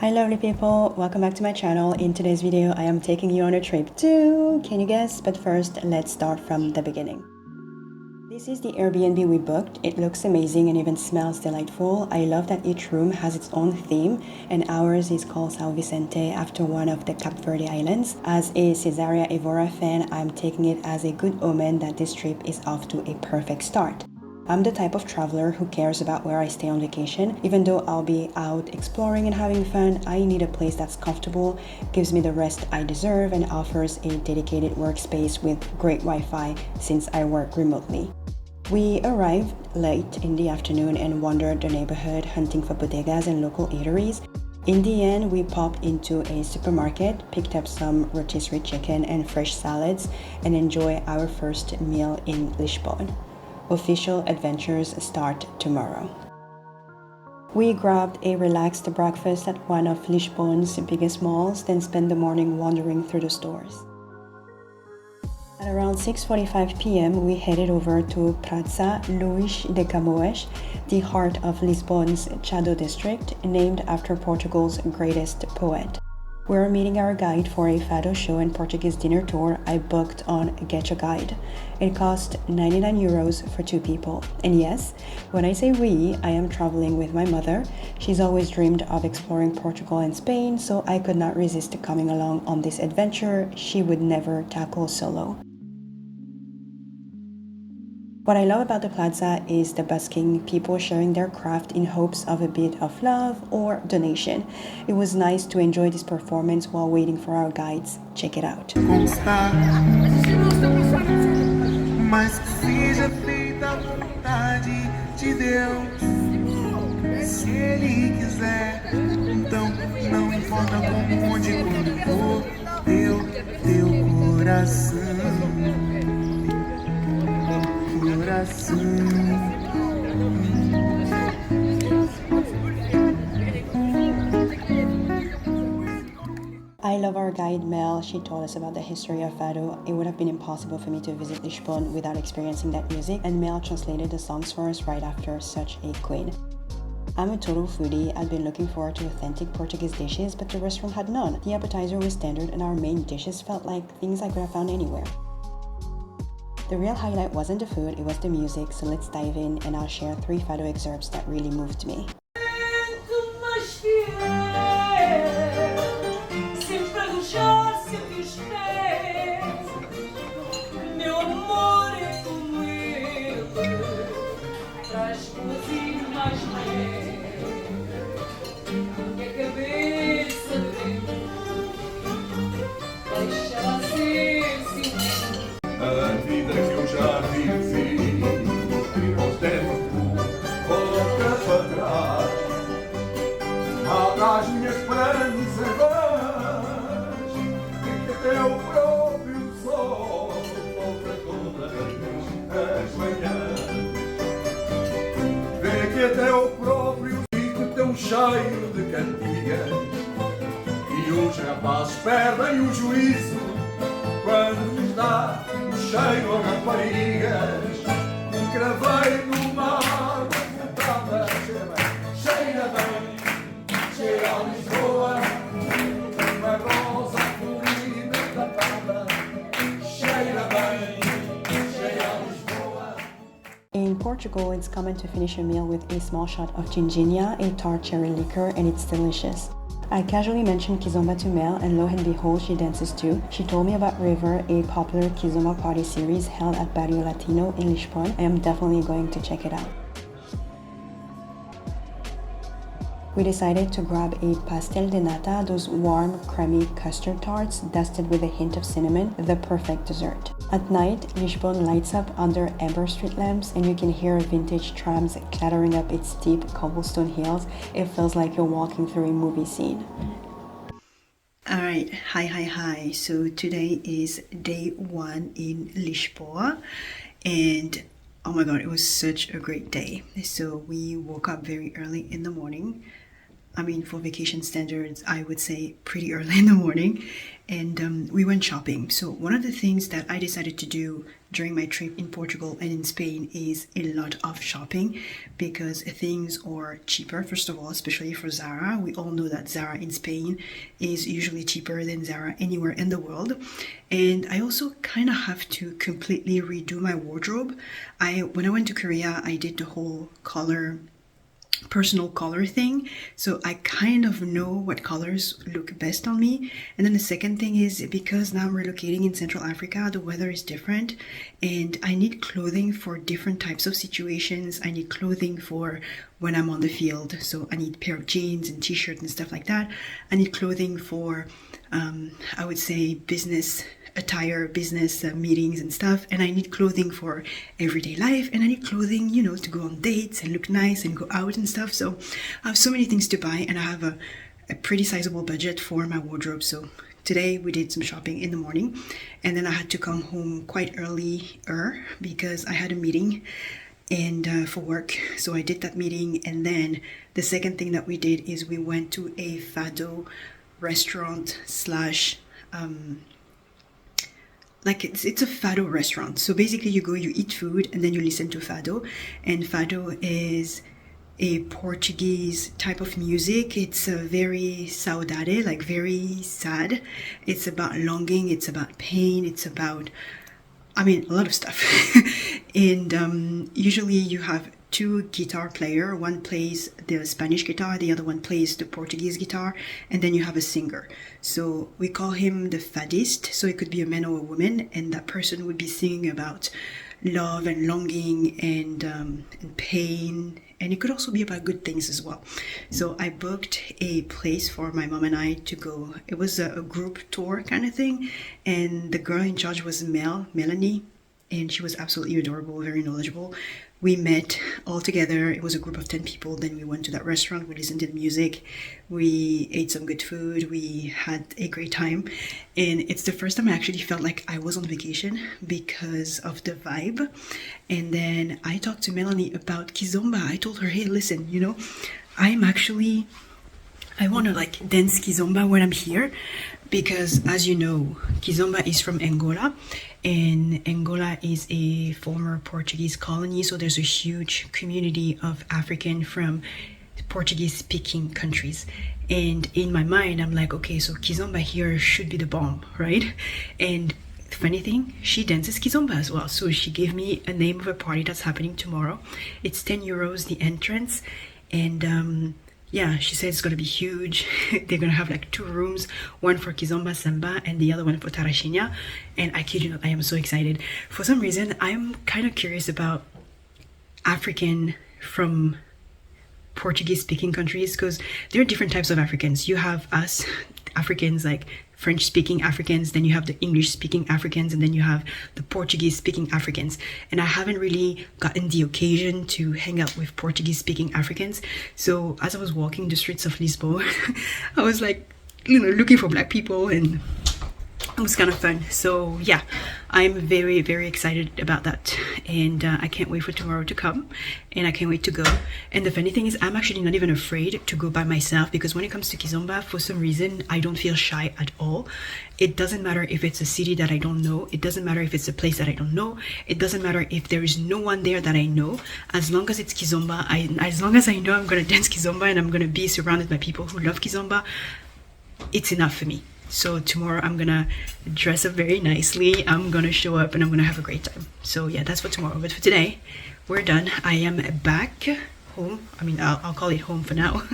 Hi lovely people, welcome back to my channel. In today's video, I am taking you on a trip to, can you guess? But first, let's start from the beginning. This is the Airbnb we booked. It looks amazing and even smells delightful. I love that each room has its own theme, and ours is called 𝗧𝗴𝘀 after one of the Cape Verde islands. As a 𝗧𝗴𝘀 fan, I'm taking it as a good omen that this trip is off to a perfect start. I'm the type of traveler who cares about where I stay on vacation. Even though I'll be out exploring and having fun, I need a place that's comfortable, gives me the rest I deserve, and offers a dedicated workspace with great Wi-Fi since I work remotely. We arrived late in the afternoon and wandered the neighborhood hunting for bodegas and local eateries. In the end, we popped into a supermarket, picked up some rotisserie chicken and fresh salads, and enjoyed our first meal in Lisbon. Official adventures start tomorrow. We grabbed a relaxed breakfast at one of Lisbon's biggest malls, then spent the morning wandering through the stores. At around 6:45 p.m., we headed over to Praça Luís de Camões, the heart of Lisbon's Fado district, named after Portugal's greatest poet. We're meeting our guide for a Fado show and Portuguese dinner tour I booked on 𝗧𝗴𝘀. It cost €99 for 2 people. And yes, when I say we, I am traveling with my mother. She's always dreamed of exploring Portugal and Spain, so I could not resist coming along on this adventure she would never tackle solo. What I love about the plaza is the busking, people sharing their craft in hopes of a bit of love or donation. It was nice to enjoy this performance while waiting for our guides. Check it out. Mas que seja feita a vontade de Deus. Se Ele quiser, então não importa como, onde, quando for, teu coração. I love our guide Mel. She told us about the history of Fado. It would have been impossible for me to visit Lisbon without experiencing that music, and Mel translated the songs for us right after. Such a queen. I'm a total foodie. I'd been looking forward to authentic Portuguese dishes, but the restaurant had none. The appetizer was standard and our main dishes felt like things I could have found anywhere. The real highlight wasn't the food, it was the music, so let's dive in and I'll share 3 Fado excerpts that really moved me. Até o próprio fico tão cheio de cantigas, e os rapazes perdem o juízo quando lhes dá o cheiro a raparigas. Um craveiro numa água voltada, cheira bem, cheira a Lisboa, uma rosa florida tapada, cheira bem, cheira a Lisboa. In Portugal, it's common to finish a meal with a small shot of ginginha, a tart cherry liqueur, and it's delicious. I casually mentioned Kizomba to Mel, and lo and behold, she dances too. She told me about River, a popular Kizomba party series held at Barrio Latino in Lisbon. I am definitely going to check it out. We decided to grab a pastel de nata, those warm, creamy custard tarts dusted with a hint of cinnamon, the perfect dessert. At night, Lisbon lights up under amber street lamps and you can hear vintage trams clattering up its steep cobblestone hills. It feels like you're walking through a movie scene. Alright, hi. So today is day 1 in Lisboa and oh my god, it was such a great day. So we woke up very early in the morning. I mean, for vacation standards, I would say pretty early in the morning. And we went shopping. So one of the things that I decided to do during my trip in Portugal and in Spain is a lot of shopping, because things are cheaper, first of all, especially for 𝗧. We all know that 𝗧 in Spain is usually cheaper than 𝗧 anywhere in the world. And I also kind of have to completely redo my wardrobe. When I went to Korea, I did the whole personal color thing, so I kind of know what colors look best on me. And then the second thing is, because now I'm relocating in Central Africa, the weather is different and I need clothing for different types of situations. I need clothing for when I'm on the field, so I need a pair of jeans and t-shirts and stuff like that. I need clothing for I would say business attire, business meetings and stuff, and I need clothing for everyday life, and I need clothing, you know, to go on dates and look nice and go out and stuff. So I have so many things to buy, and I have a pretty sizable budget for my wardrobe. So today we did some shopping in the morning, and then I had to come home quite earlier because I had a meeting and for work. So I did that meeting, and then the second thing that we did is we went to a Fado restaurant slash like it's a Fado restaurant. So basically you go, you eat food, and then you listen to Fado. And Fado is a Portuguese type of music. It's a very saudade, like very sad. It's about longing, it's about pain, it's about, I mean, a lot of stuff. And usually you have two guitar player. One plays the Spanish guitar, the other one plays the Portuguese guitar, and then you have a singer. So we call him the fadist. So it could be a man or a woman, and that person would be singing about love and longing and pain, and it could also be about good things as well. So I booked a place for my mom and I to go. It was a group tour kind of thing, and the girl in charge was Melanie, and she was absolutely adorable, very knowledgeable. We met all together. It was a group of 10 people. Then we went to that restaurant. We listened to the music. We ate some good food. We had a great time. And it's the first time I actually felt like I was on vacation because of the vibe. And then I talked to Melanie about Kizomba. I told her, hey, listen, you know, I want to like dance Kizomba when I'm here, because as you know, Kizomba is from Angola, and Angola is a former Portuguese colony, so there's a huge community of African from Portuguese speaking countries. And in my mind, I'm like, okay, so Kizomba here should be the bomb, right? And funny thing, she dances Kizomba as well. So she gave me a name of a party that's happening tomorrow. It's 10 euros the entrance, and yeah, she said it's gonna be huge. They're gonna have like 2 rooms, one for Kizomba Samba and the other one for Tarraxinha. And I kid you not, I am so excited. For some reason, I'm kind of curious about African from Portuguese speaking countries, because there are different types of Africans. You have us Africans, like French speaking Africans, then you have the English speaking Africans, and then you have the Portuguese speaking Africans. And I haven't really gotten the occasion to hang out with Portuguese speaking Africans. So as I was walking the streets of Lisbon, I was like, you know, looking for black people, and it was kind of fun. So yeah, I'm very, very excited about that, and I can't wait for tomorrow to come, and I can't wait to go. And the funny thing is, I'm actually not even afraid to go by myself, because when it comes to Kizomba, for some reason, I don't feel shy at all. It doesn't matter if it's a city that I don't know. It doesn't matter if it's a place that I don't know. It doesn't matter if there is no one there that I know. As long as it's Kizomba, as long as I know I'm gonna dance Kizomba and I'm gonna be surrounded by people who love Kizomba, it's enough for me. So tomorrow I'm gonna dress up very nicely, I'm gonna show up, and I'm gonna have a great time. So yeah, that's for tomorrow. But for today, we're done. I am back home. I mean, I'll call it home for now.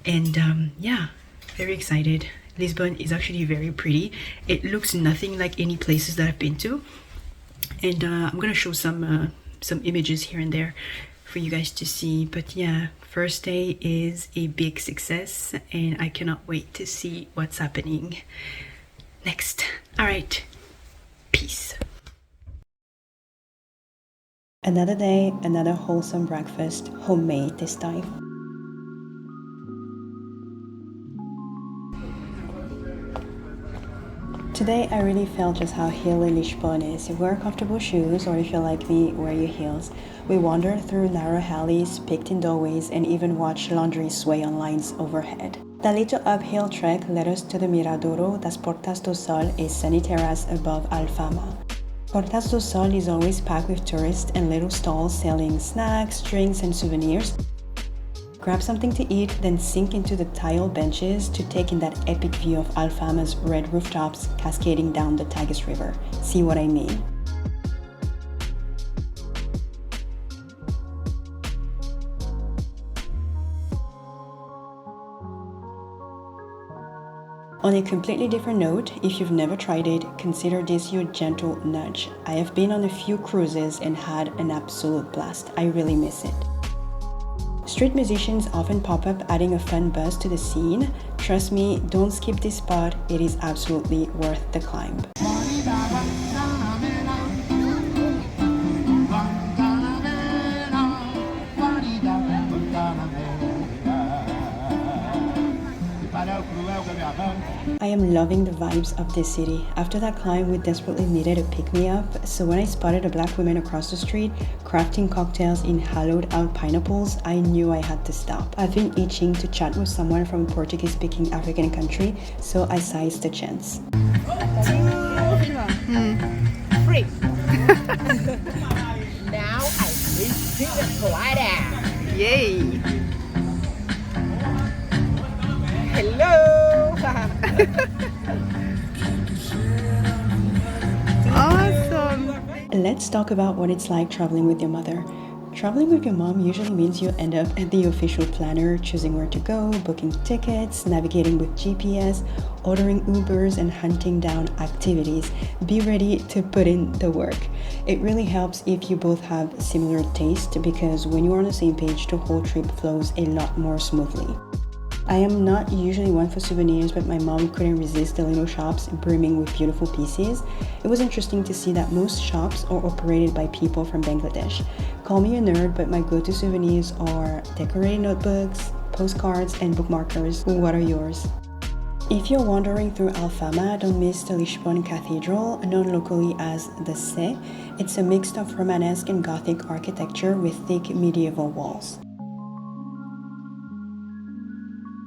And yeah, very excited. Lisbon is actually very pretty. It looks nothing like any places that I've been to. And I'm gonna show some images here and there for you guys to see. But yeah, first day is a big success, and I cannot wait to see what's happening next. All right, peace. Another day, another wholesome breakfast, homemade this time. Today I really felt just how hilly Lisbon is. Wear comfortable shoes, or if you're like me, wear your heels. We wandered through narrow alleys, peeked in doorways, and even watched laundry sway on lines overhead. The little uphill trek led us to the Miradouro das Portas do Sol, a sunny terrace above Alfama. Portas do Sol is always packed with tourists and little stalls selling snacks, drinks, and souvenirs. Grab something to eat, then sink into the tile benches to take in that epic view of Alfama's red rooftops cascading down the Tagus River. See what I mean? On a completely different note, if you've never tried it, consider this your gentle nudge. I have been on a few cruises and had an absolute blast. I really miss it. Street musicians often pop up, adding a fun buzz to the scene. Trust me, don't skip this spot, it is absolutely worth the climb. I am loving the vibes of this city. After that climb, we desperately needed a pick-me-up, so when I spotted a black woman across the street crafting cocktails in hollowed out pineapples, I knew I had to stop. I've been itching to chat with someone from a Portuguese-speaking African country, so I seized the chance. Free. Now I reach the glider. Yay! Hello. Awesome! Let's talk about what it's like traveling with your mother. Traveling with your mom usually means you end up at the official planner, choosing where to go, booking tickets, navigating with GPS, ordering Ubers, and hunting down activities. Be ready to put in the work. It really helps if you both have similar taste, because when you're on the same page, the whole trip flows a lot more smoothly. I am not usually one for souvenirs, but my mom couldn't resist the little shops brimming with beautiful pieces. It was interesting to see that most shops are operated by people from Bangladesh. Call me a nerd, but my go-to souvenirs are decorated notebooks, postcards, and bookmarkers. What are yours? If you're wandering through Alfama, don't miss the Lisbon Cathedral, known locally as the 𝗧. It's a mix of Romanesque and Gothic architecture with thick medieval walls.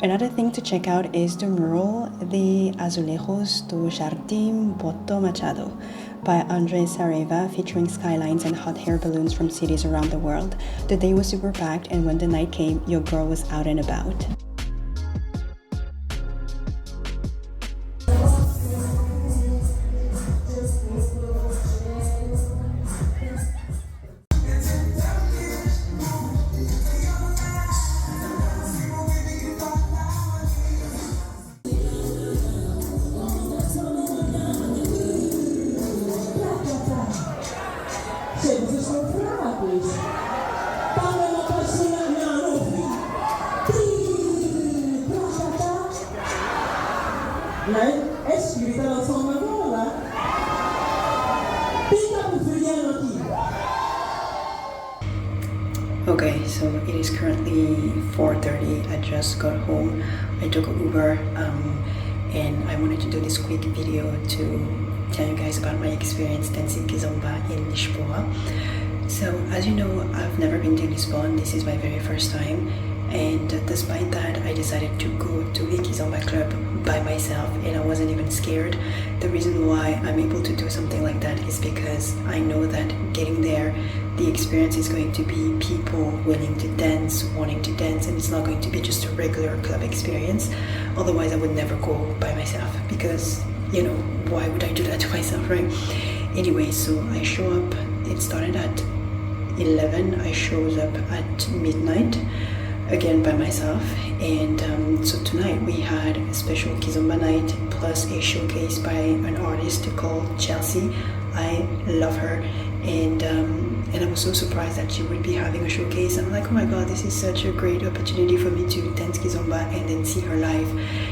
Another thing to check out is the mural de Azulejos do Jardim Boto Machado by 𝗧𝗴𝘀, featuring skylines and hot air balloons from cities around the world. The day was super packed, and when the night came, your girl was out and about. Okay, so it is currently 4:30. I just got home. I took an Uber and I wanted to do this quick video to tell you guys about my experience dancing Kizomba in Lisboa. So as you know, I've never been to Lisbon. This is my very first time, and despite that, I decided to go to a Kizomba club by myself, and I wasn't even scared. The reason why I'm able to do something like that is because I know that getting there, the experience is going to be people willing to dance, wanting to dance, and it's not going to be just a regular club experience. Otherwise, I would never go by myself, because, you know, why would I do that to myself, right? Anyway, so I show up. It started at 11. I shows up at midnight, again by myself, and so tonight we had a special Kizomba night plus a showcase by an artist called 𝗧𝗴𝘀. I love her, and I was so surprised that she would be having a showcase. I'm like, oh my god, this is such a great opportunity for me to dance Kizomba and then see her live.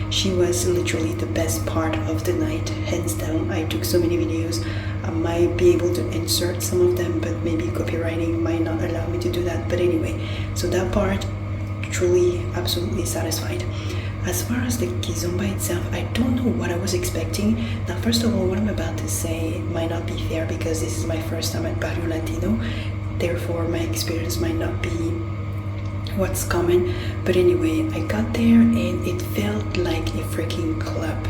She was literally the best part of the night, hands down. I took so many videos. I might be able to insert some of them, but maybe copywriting might not allow me to do that. But anyway, so that part, truly absolutely satisfied. As far as the Kizomba itself, I don't know what I was expecting. Now, first of all, what I'm about to say might not be fair because this is my first time at Barrio Latino. Therefore, my experience might not be what's common. But anyway, I got there and it felt like a freaking club.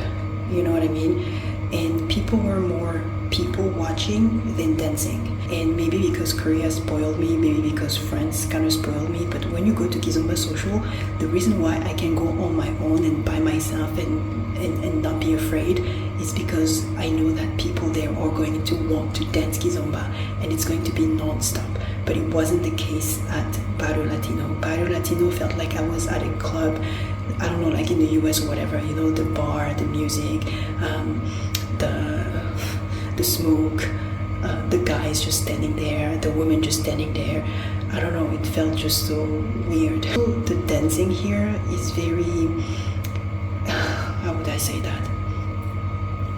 You know what I mean? And people were more people watching than dancing. And maybe because Korea spoiled me, maybe because France kind of spoiled me, but when you go to Kizomba Social, the reason why I can go on my own and by myself and not be afraid is because I know that people there are going to want to dance Kizomba and it's going to be non-stop. But it wasn't the case at Barrio Latino. Barrio Latino felt like I was at a club, I don't know, like in the US or whatever, you know, the bar, the music, the smoke, the guys just standing there, the women just standing there. I don't know, it felt just so weird. The dancing here is very, how would I say that?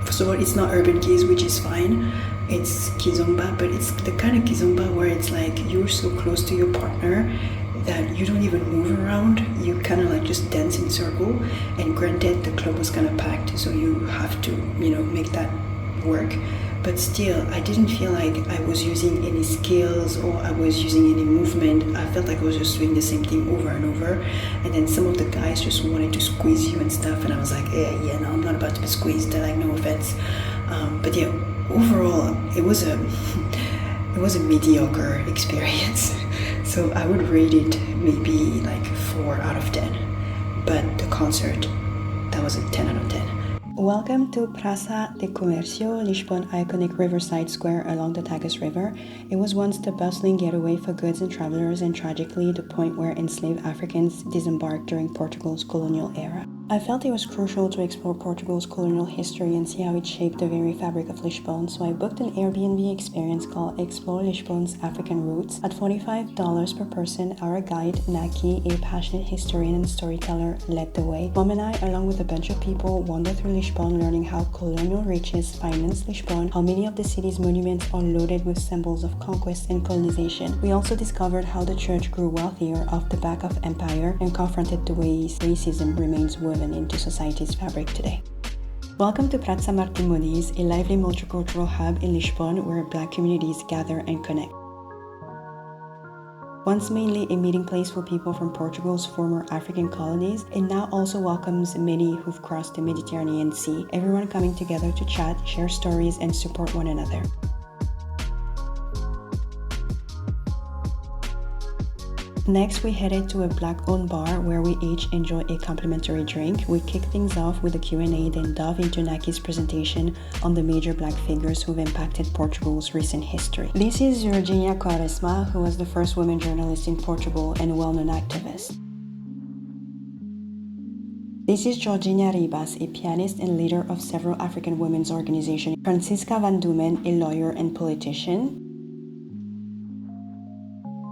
First of all, it's not urban kids, which is fine. It's Kizomba, but it's the kind of Kizomba where it's like you're so close to your partner that you don't even move around. You kind of like just dance in a circle. And granted, the club was kind of packed, so you have to, you know, make that work. But still, I didn't feel like I was using any skills or I was using any movement. I felt like I was just doing the same thing over and over. And then some of the guys just wanted to squeeze you and stuff. And I was like, yeah, no, I'm not about to be squeezed. Like, no offense. But yeah, overall, it was a mediocre experience. So I would rate it maybe like 4 out of 10. But the concert, that was a 10 out of 10. Welcome to Praça de Comércio, Lisbon iconic riverside square along the Tagus River. It was once the bustling getaway for goods and travelers and tragically the point where enslaved Africans disembarked during Portugal's colonial era. I felt it was crucial to explore Portugal's colonial history and see how it shaped the very fabric of Lisbon, so I booked an Airbnb experience called Explore Lisbon's African Roots. At $45 per person, our guide, Naki, a passionate historian and storyteller, led the way. Mom and I, along with a bunch of people, wandered through Lisbon, learning how colonial riches financed Lisbon, how many of the city's monuments are loaded with symbols of conquest and colonization. We also discovered how the church grew wealthier off the back of empire and confronted the ways racism remains woven into society's fabric today. Welcome to Praça Martin Moniz, a lively multicultural hub in Lisbon where Black communities gather and connect. Once mainly a meeting place for people from Portugal's former African colonies, it now also welcomes many who've crossed the Mediterranean Sea, everyone coming together to chat, share stories, and support one another. Next, we headed to a Black-owned bar where we each enjoy a complimentary drink. We kicked things off with a Q&A, then dove into Naki's presentation on the major Black figures who've impacted Portugal's recent history. This is 𝗧𝗴𝘀, who was the first woman journalist in Portugal and a well-known activist. This is Georgina Ribas, a pianist and leader of several African women's organizations. Francisca Van Dumen, a lawyer and politician.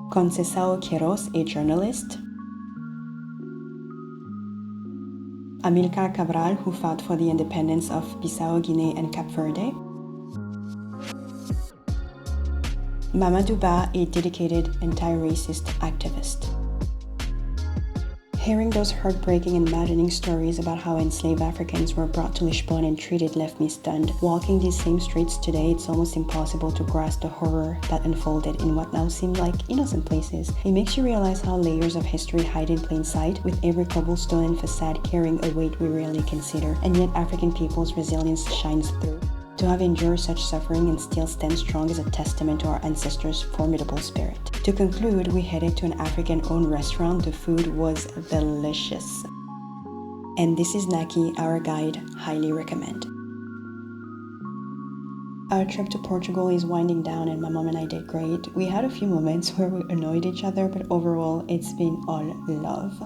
𝗧𝗴𝘀, a journalist. Amilcar Cabral, who fought for the independence of Bissau, Guinea, and Cape Verde. Mamadou Ba, a dedicated anti-racist activist. Hearing those heartbreaking and maddening stories about how enslaved Africans were brought to Lisbon and treated left me stunned. Walking these same streets today, it's almost impossible to grasp the horror that unfolded in what now seem like innocent places. It makes you realize how layers of history hide in plain sight, with every cobblestone and facade carrying a weight we rarely consider, and yet African people's resilience shines through. To have endured such suffering and still stand strong is a testament to our ancestors' formidable spirit. To conclude, we headed to an African-owned restaurant. The food was delicious. And this is Naki, our guide. Highly recommend. Our trip to Portugal is winding down and my mom and I did great. We had a few moments where we annoyed each other, but overall it's been all love.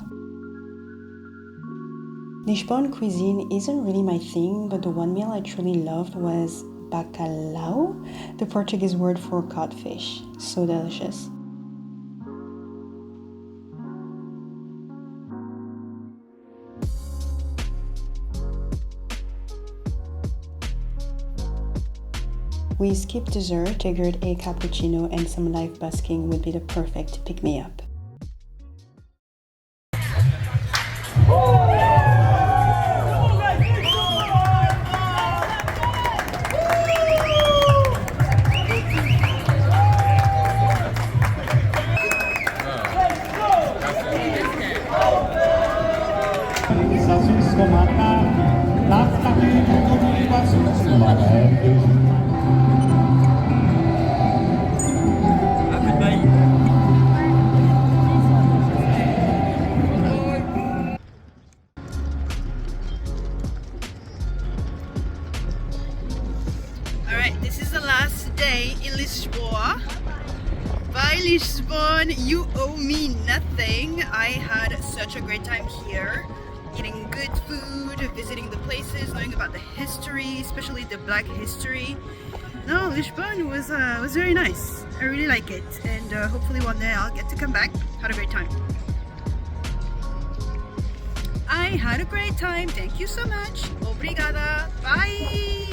Lisbon cuisine isn't really my thing, but the one meal I truly loved was bacalhau, the Portuguese word for codfish. So delicious. We skipped dessert, figured a cappuccino and some live busking would be the perfect pick-me-up. Alright, this is the last day in Lisboa. Bye Lisbon, you owe me nothing. I had such a great time here, eating good food, visiting the places, knowing about the history, especially the black history. No, Lisbon was very nice. I really like it, and hopefully one day I'll get to come back. Had a great time. I had a great time. Thank you so much. Obrigada. Bye.